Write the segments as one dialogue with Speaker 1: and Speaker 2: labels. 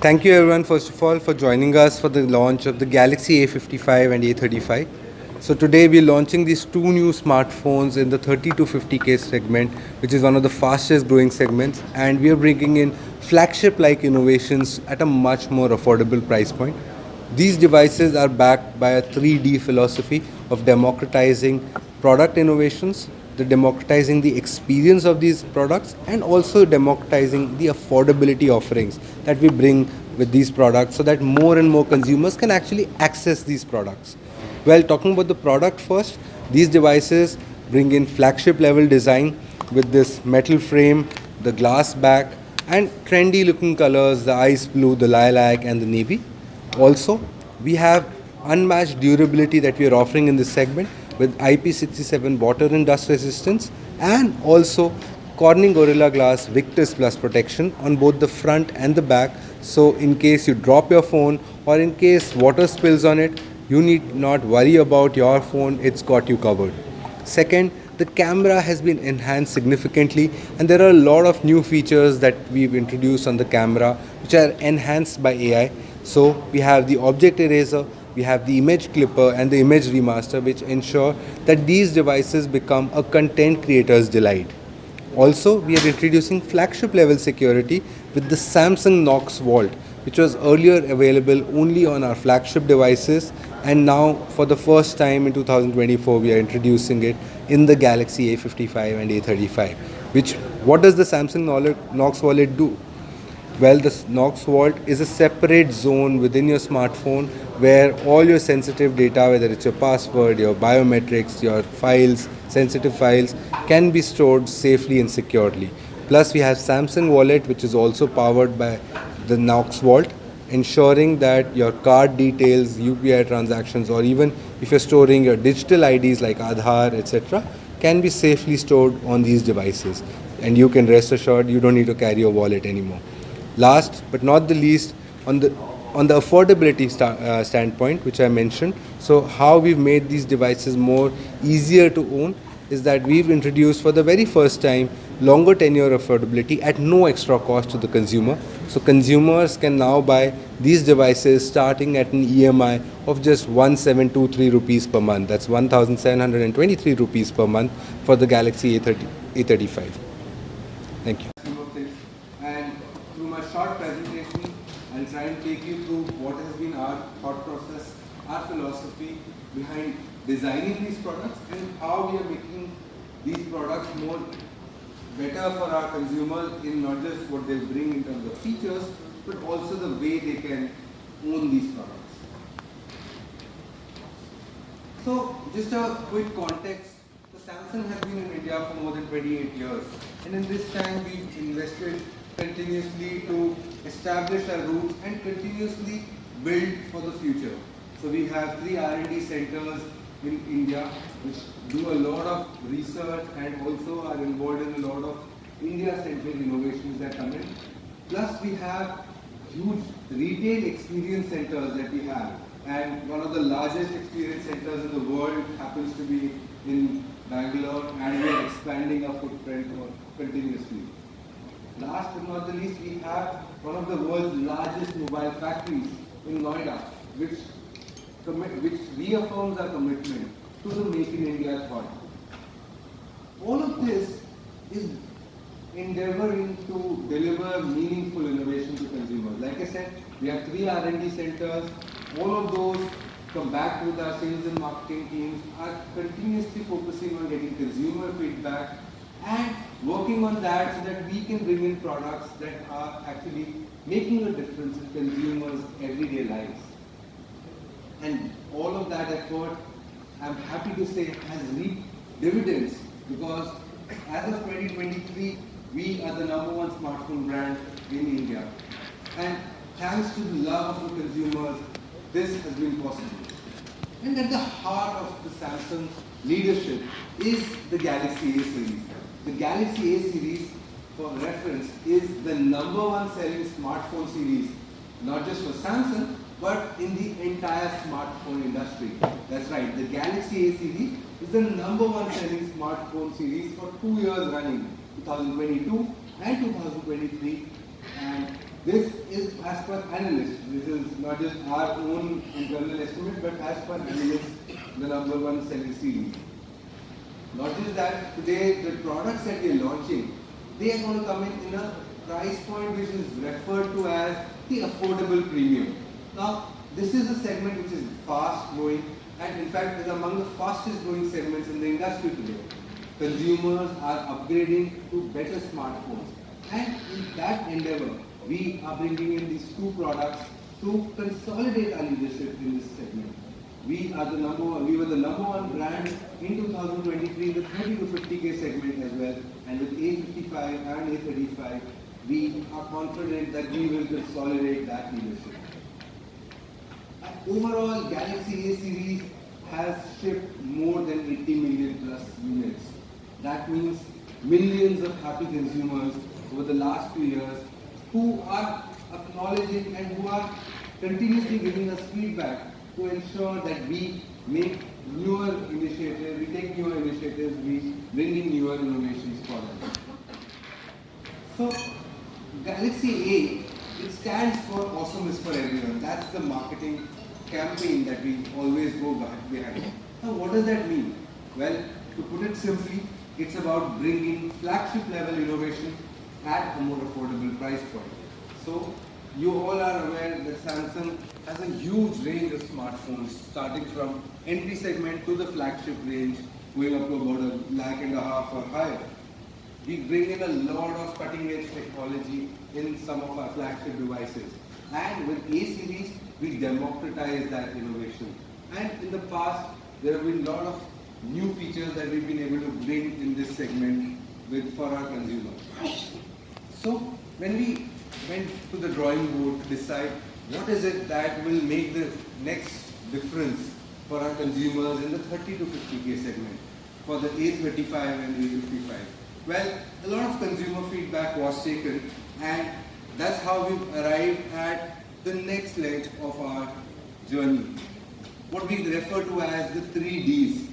Speaker 1: Thank you everyone first of all for joining us for the launch of the Galaxy A55 and A35. So today we're launching these two new smartphones in the 30 to 50K segment, which is one of the fastest growing segments, and we are bringing in flagship-like innovations at a much more affordable price point. These devices are backed by a 3D philosophy of democratizing product innovations, the democratizing the experience of these products, and also democratizing the affordability offerings that we bring with these products so that more and more consumers can actually access these products. Well, talking about the product first, these devices bring in flagship level design with this metal frame, the glass back, and trendy looking colors, the ice blue, the lilac, and the navy. Also, we have unmatched durability that we are offering in this segment with IP67 water and dust resistance, and also Corning Gorilla Glass Victus Plus protection on both the front and the back. So in case you drop your phone or in case water spills on it, you need not worry about your phone, it's got you covered. Second, the camera has been enhanced significantly, and there are a lot of new features that we've introduced on the camera which are enhanced by AI. So we have the object eraser, we have the image clipper and the image remaster, which ensure that these devices become a content creator's delight. Also, we are introducing flagship level security with the Samsung Knox Vault, which was earlier available only on our flagship devices, and now for the first time in 2024 we are introducing it in the Galaxy A55 and A35. What does the Samsung Knox Wallet do? Well, the Knox Vault is a separate zone within your smartphone where all your sensitive data, whether it's your password, your biometrics, your files, sensitive files, can be stored safely and securely. Plus, we have Samsung Wallet, which is also powered by the Knox Vault, ensuring that your card details, UPI transactions, or even if you're storing your digital IDs like Aadhaar, etc., can be safely stored on these devices. And you can rest assured you don't need to carry your wallet anymore. Last but not the least, on the affordability standpoint, which I mentioned, so how we've made these devices more easier to own is that we've introduced for the very first time longer tenure affordability at no extra cost to the consumer. So consumers can now buy these devices starting at an EMI of just 1723 rupees per month. That's 1723 rupees per month for the Galaxy A35. Thank you. And through my short presentation, I'll try and take you through what has been our thought process, our philosophy behind designing these products and how we are making these products more better for our consumers in not just what they bring in terms of features, but also the way they can own these products. So just a quick context, so Samsung has been in India for more than 28 years, and in this time we've invested continuously to establish our roots and continuously build for the future. So we have 3 R&D centers in India which do a lot of research and also are involved in a lot of India-centric innovations that come in. Plus we have huge retail experience centers that we have, and one of the largest experience centers in the world happens to be in Bangalore, and we are expanding our footprint continuously. Last but not the least, we have one of the world's largest mobile factories in Noida, which reaffirms our commitment to the Make in India thought. All of this is endeavoring to deliver meaningful innovation to consumers. Like I said, we have 3 R&D centers. All of those come back with our sales and marketing teams, are continuously focusing on getting consumer feedback and working on that so that we can bring in products that are actually making a difference in consumers' everyday lives. And all of that effort, I'm happy to say, has reaped dividends, because as of 2023, we are the #1 smartphone brand in India. And thanks to the love of the consumers, this has been possible. And at the heart of the Samsung leadership is the Galaxy A series. The Galaxy A series, for reference, is the #1 selling smartphone series, not just for Samsung, but in the entire smartphone industry. That's right, the Galaxy A series is the #1 selling smartphone series for 2 years running, 2022 and 2023. And This is as per analysts. This is not just our own internal estimate, but as per analysts, the number one selling series. Not just that, today the products that we are launching, they are going to come in a price point which is referred to as the affordable premium. Now, this is a segment which is fast growing and in fact is among the fastest growing segments in the industry today. Consumers are upgrading to better smartphones, and in that endeavor, we are bringing in these two products to consolidate our leadership in this segment. We were the number one brand in 2023 in the 30 to 50K segment as well, and with A55 and A35, we are confident that we will consolidate that leadership. Overall, Galaxy A series has shipped more than 80 million plus units. That means millions of happy consumers over the last few years who are acknowledging and who are continuously giving us feedback to ensure that we make newer initiatives, we take newer initiatives, we bring in newer innovations for them. So, Galaxy A, it stands for awesome is for everyone. That's the marketing campaign that we always go behind. Now, what does that mean? Well, to put it simply, it's about bringing flagship level innovation at a more affordable price point. So, you all are aware that Samsung has a huge range of smartphones, starting from entry segment to the flagship range, going up to about $1.5 lakh or higher. We bring in a lot of cutting edge technology in some of our flagship devices. And with A series, we democratize that innovation. And in the past, there have been a lot of new features that we've been able to bring in this segment for our consumers. So when we went to the drawing board to decide what is it that will make the next difference for our consumers in the 30 to 50K segment for the A35 and A55. Well, a lot of consumer feedback was taken, and that's how we arrived at the next leg of our journey. What we refer to as the 3Ds.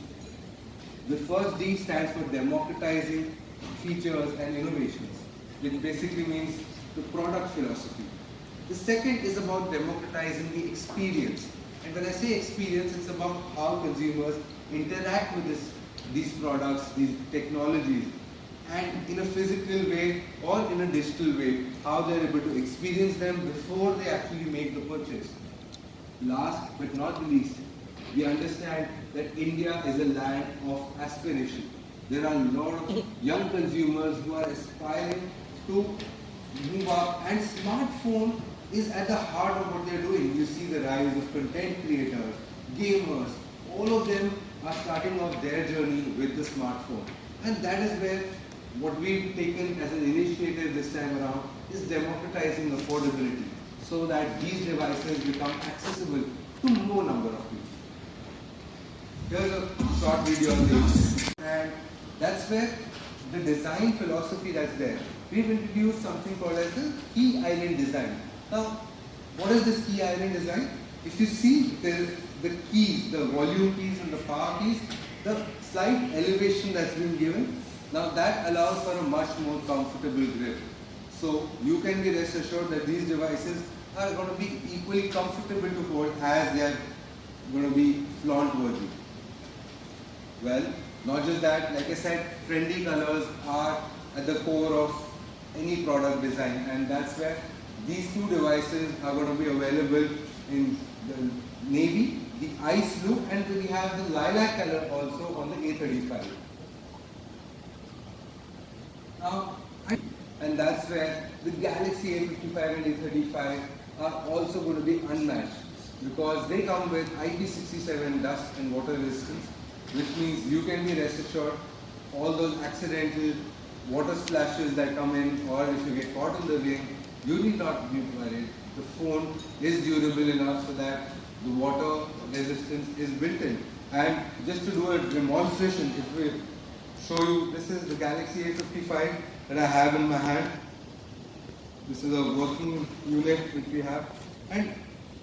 Speaker 1: The first D stands for democratizing features and innovations, which basically means the product philosophy. The second is about democratizing the experience. And when I say experience, it's about how consumers interact with these products, these technologies, and in a physical way or in a digital way, how they're able to experience them before they actually make the purchase. Last but not the least, we understand that India is a land of aspiration. There are a lot of young consumers who are aspiring to move up, and smartphone is at the heart of what they're doing. You see the rise of content creators, gamers, all of them are starting off their journey with the smartphone. And that is where what we've taken as an initiative this time around is democratizing affordability so that these devices become accessible to more number of people. Here's a short video on this, and that's where the design philosophy that's there. We've introduced something called as the key island design. Now, what is this key island design? If you see the keys, the volume keys and the power keys, the slight elevation that's been given, now that allows for a much more comfortable grip. So you can be rest assured that these devices are going to be equally comfortable to hold as they are going to be flaunt worthy. Well, not just that, like I said, trendy colors are at the core of any product design, and that's where these two devices are going to be available in the navy, the ice blue, and we have the lilac color also on the A35. And that's where the Galaxy A55 and A35 are also going to be unmatched, because they come with IP67 dust and water resistance, which means you can be rest assured all those accidental water splashes that come in, or if you get caught in the rain, you need not be worried. The phone is durable enough so that the water resistance is built in. And just to do a demonstration, if we show you, this is the Galaxy A55 that I have in my hand. This is a working unit which we have. And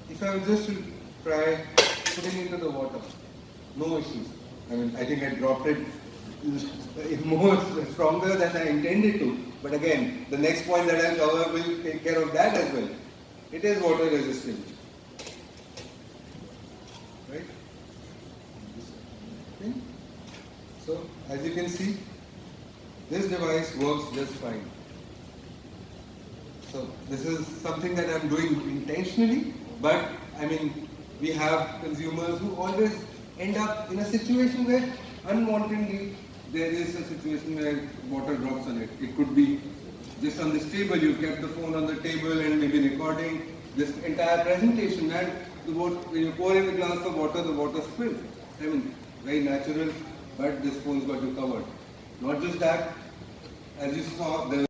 Speaker 1: if I was just to try putting into the water, no issues. I mean, I think I dropped it more stronger than I intended to, But again, the next point that I'll cover will take care of that as well. It is water resistant. Right? Okay. So, as you can see, this device works just fine. So, this is something that I'm doing intentionally, but I mean, we have consumers who always end up in a situation where unwantedly there is a situation where water drops on it. It could be just on this table, you've kept the phone on the table and maybe recording this entire presentation, and when you pour in a glass of water, the water spills. I mean, very natural, but this phone's got you covered. Not just that, as you saw, there